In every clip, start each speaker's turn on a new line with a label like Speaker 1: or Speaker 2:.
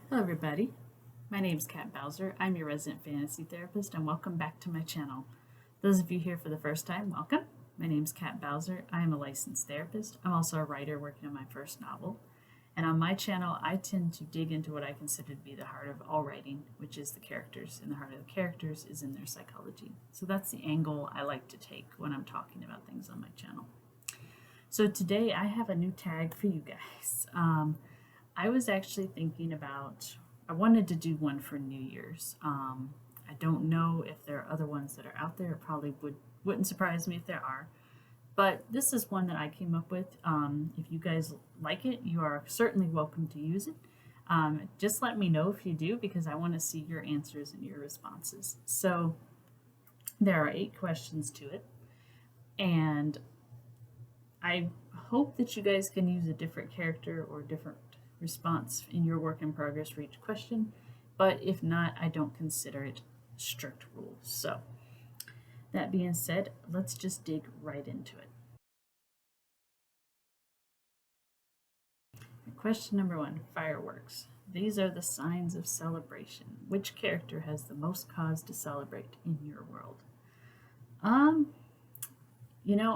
Speaker 1: Hello everybody, my name is Kat Bowser. I'm your resident fantasy therapist and welcome back to my channel. Those of you here for the first time, welcome. My name is Kat Bowser. I am a licensed therapist. I'm also a writer working on my first novel. And on my channel, I tend to dig into what I consider to be the heart of all writing, which is the characters. And the heart of the characters is in their psychology. So that's the angle I like to take when I'm talking about things on my channel. So today I have a new tag for you guys. I was actually thinking about, I wanted to do one for New Year's. I don't know if there are other ones that are out there. It probably wouldn't surprise me if there are. But this is one that I came up with. If you guys like it, you are certainly welcome to use it. Just let me know if you do, because I want to see your answers and your responses. So there are 8 questions to it. And I hope that you guys can use a different character or different response in your work in progress for each question, but if not, I don't consider it strict rules. So that being said, let's just dig right into it. Question number 1, fireworks. These are the signs of celebration. Which character has the most cause to celebrate in your world?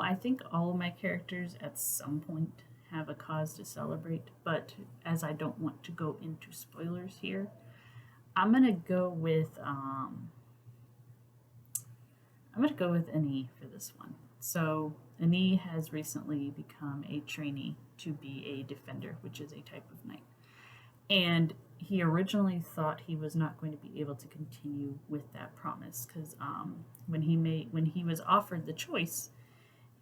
Speaker 1: I think all of my characters at some point have a cause to celebrate, but as I don't want to go into spoilers here, I'm gonna go with Annie for this one. So Annie has recently become a trainee to be a defender, which is a type of knight. And he originally thought he was not going to be able to continue with that promise because when he was offered the choice,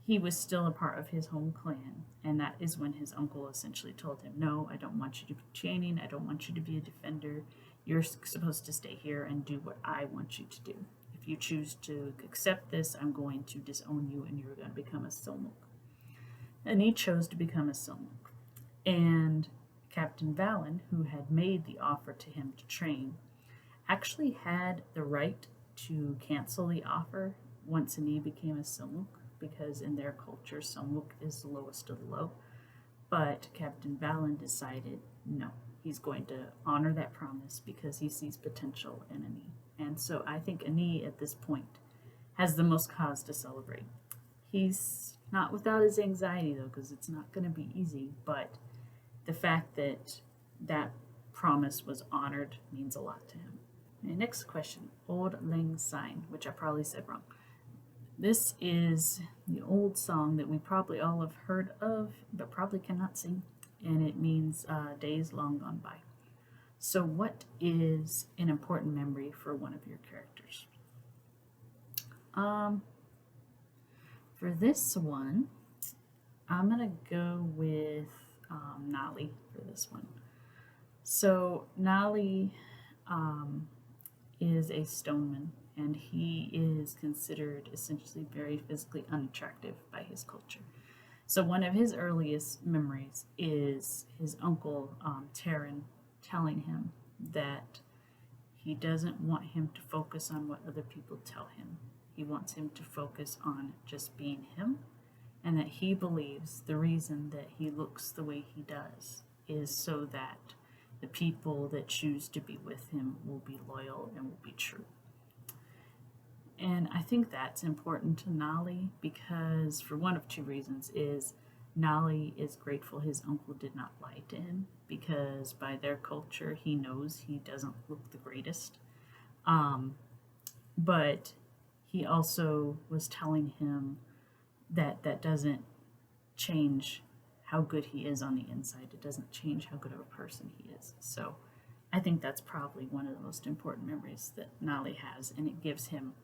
Speaker 1: he was still a part of his home clan, and that is when his uncle essentially told him, no, I don't want you to be chaining, I don't want you to be a defender, you're supposed to stay here and do what I want you to do. If you choose to accept this, I'm going to disown you and you're going to become a Silmuk. And he chose to become a Silmuk. And Captain Valen, who had made the offer to him to train, actually had the right to cancel the offer once Annie became a Silmuk, because in their culture, Silmuk is the lowest of the low. But Captain Valen decided no, he's going to honor that promise because he sees potential in Annie. And so I think Annie at this point has the most cause to celebrate. He's not without his anxiety though, because it's not going to be easy, but the fact that that promise was honored means a lot to him. Okay, next question, Auld Lang Syne, which I probably said wrong. This is the old song that we probably all have heard of, but probably cannot sing, and it means days long gone by. So what is an important memory for one of your characters? For this one, I'm going to go with Nali for this one. So Nali is a stoneman, and he is considered essentially very physically unattractive by his culture. So one of his earliest memories is his uncle, Taryn, telling him that he doesn't want him to focus on what other people tell him. He wants him to focus on just being him, and that he believes the reason that he looks the way he does is so that the people that choose to be with him will be loyal and will be true. And I think that's important to Nali because for one of 2 reasons is Nali is grateful his uncle did not lie to him, because by their culture he knows he doesn't look the greatest. But he also was telling him that that doesn't change how good he is on the inside. It doesn't change how good of a person he is. So I think that's probably one of the most important memories that Nali has, and it gives him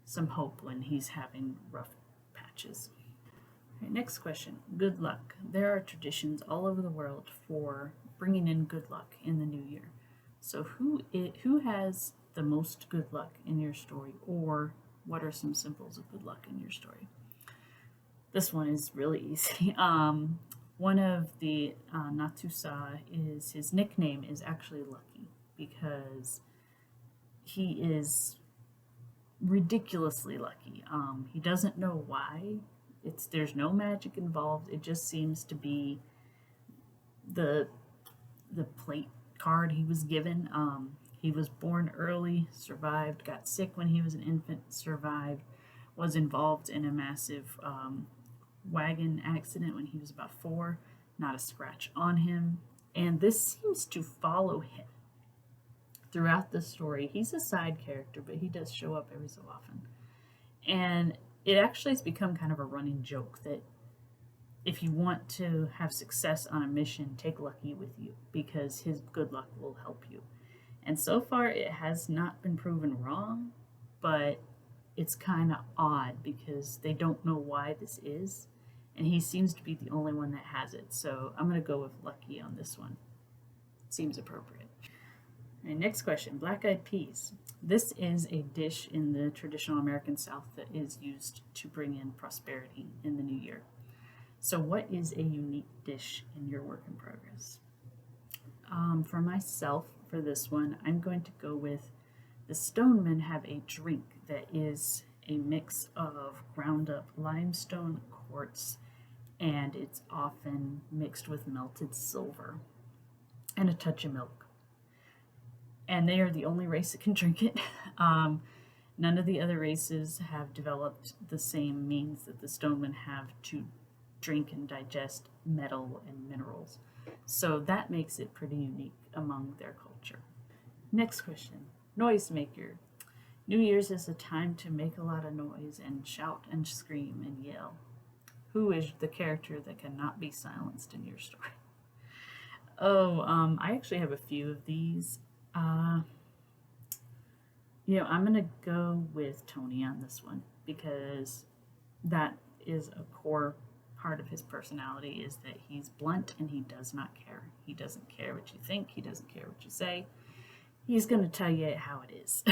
Speaker 1: some hope when he's having rough patches. All right, next question, good luck. There are traditions all over the world for bringing in good luck in the new year. So who has the most good luck in your story, or what are some symbols of good luck in your story? This one is really easy. One of the Natusa is, his nickname is actually Lucky, because he is ridiculously lucky. He doesn't know why. There's no magic involved. It just seems to be the plate card he was given. He was born early, survived, got sick when he was an infant, survived, was involved in a massive wagon accident when he was about 4, not a scratch on him. And this seems to follow him throughout the story. He's a side character, but he does show up every so often. And it actually has become kind of a running joke that if you want to have success on a mission, take Lucky with you because his good luck will help you. And so far, it has not been proven wrong, but it's kind of odd because they don't know why this is. And he seems to be the only one that has it. So I'm going to go with Lucky on this one. Seems appropriate. All right, next question, black-eyed peas. This is a dish in the traditional American South that is used to bring in prosperity in the new year. So what is a unique dish in your work in progress? For myself, for this one, I'm going to go with the Stonemen have a drink that is a mix of ground up limestone, quartz, and it's often mixed with melted silver and a touch of milk. And they are the only race that can drink it. None of the other races have developed the same means that the Stonemen have to drink and digest metal and minerals. So that makes it pretty unique among their culture. Next question, Noisemaker. New Year's is a time to make a lot of noise and shout and scream and yell. Who is the character that cannot be silenced in your story? I actually have a few of these. I'm gonna go with Tony on this one because that is a core part of his personality, is that he's blunt and he does not care. He doesn't care what you think. He doesn't care what you say. He's gonna tell you how it is.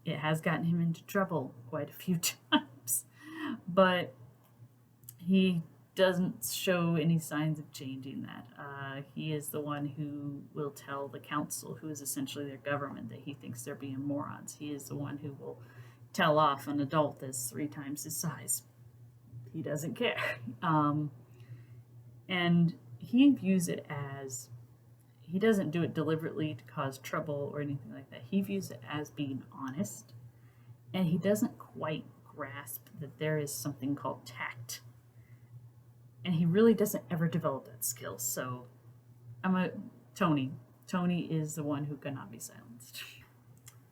Speaker 1: It has gotten him into trouble quite a few times, but he doesn't show any signs of changing that. He is the one who will tell the council, who is essentially their government, that he thinks they're being morons. He is the one who will tell off an adult that's 3 times his size. He doesn't care. And he views it as, he doesn't do it deliberately to cause trouble or anything like that. He views it as being honest, and he doesn't quite grasp that there is something called tact. And he really doesn't ever develop that skill. So Tony. Tony is the one who cannot be silenced.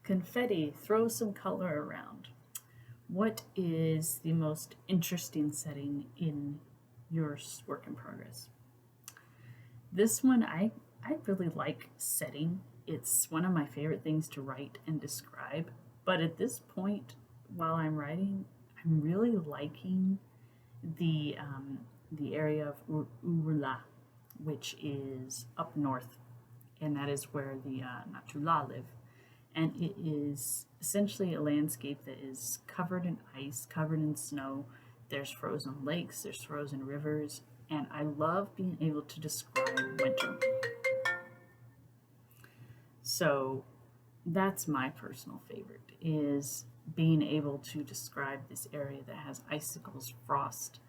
Speaker 1: Confetti, throw some color around. What is the most interesting setting in your work in progress? This one, I really like setting. It's one of my favorite things to write and describe. But at this point, while I'm writing, I'm really liking the area of Urla, which is up north, and that is where the Natula live. And it is essentially a landscape that is covered in ice, covered in snow. There's frozen lakes, there's frozen rivers, and I love being able to describe winter. So that's my personal favorite, is being able to describe this area that has icicles, frost,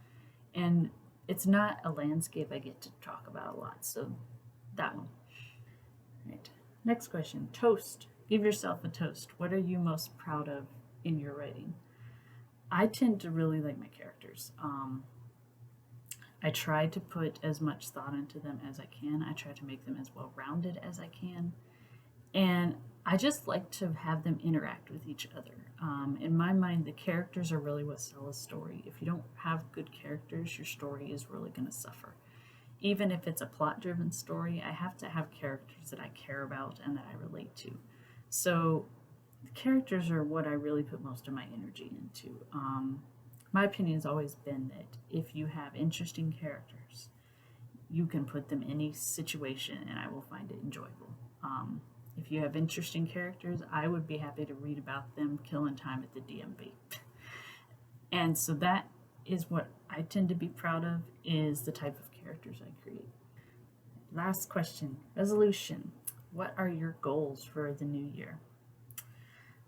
Speaker 1: and it's not a landscape I get to talk about a lot, so that one. Right. Next question, toast. Give yourself a toast. What are you most proud of in your writing? I tend to really like my characters. I try to put as much thought into them as I can. I try to make them as well-rounded as I can. And I just like to have them interact with each other. In my mind, the characters are really what sell a story. If you don't have good characters, your story is really going to suffer. Even if it's a plot-driven story, I have to have characters that I care about and that I relate to. So the characters are what I really put most of my energy into. My opinion has always been that if you have interesting characters, you can put them in any situation and I will find it enjoyable. If you have interesting characters, I would be happy to read about them killing time at the DMV. And so that is what I tend to be proud of, is the type of characters I create. Last question, resolution. What are your goals for the new year?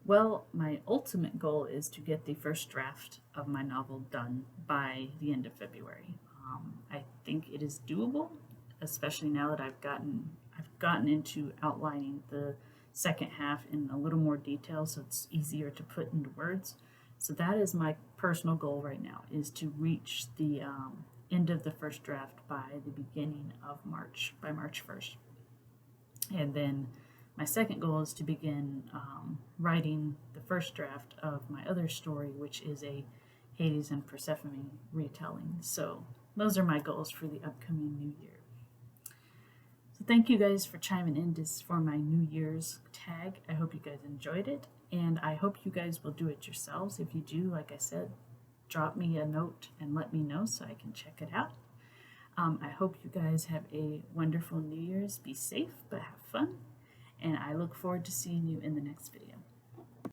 Speaker 1: Well, my ultimate goal is to get the first draft of my novel done by the end of February. I think it is doable. especially now that I've gotten into outlining the second half in a little more detail, so it's easier to put into words. So that is my personal goal right now, is to reach the end of the first draft by the beginning of March, by March 1st. And then my second goal is to begin writing the first draft of my other story, which is a Hades and Persephone retelling. So those are my goals for the upcoming new year. So thank you guys for chiming in for my New Year's tag. I hope you guys enjoyed it, and I hope you guys will do it yourselves. If you do, like I said, drop me a note and let me know so I can check it out. I hope you guys have a wonderful New Year's. Be safe, but have fun. And I look forward to seeing you in the next video.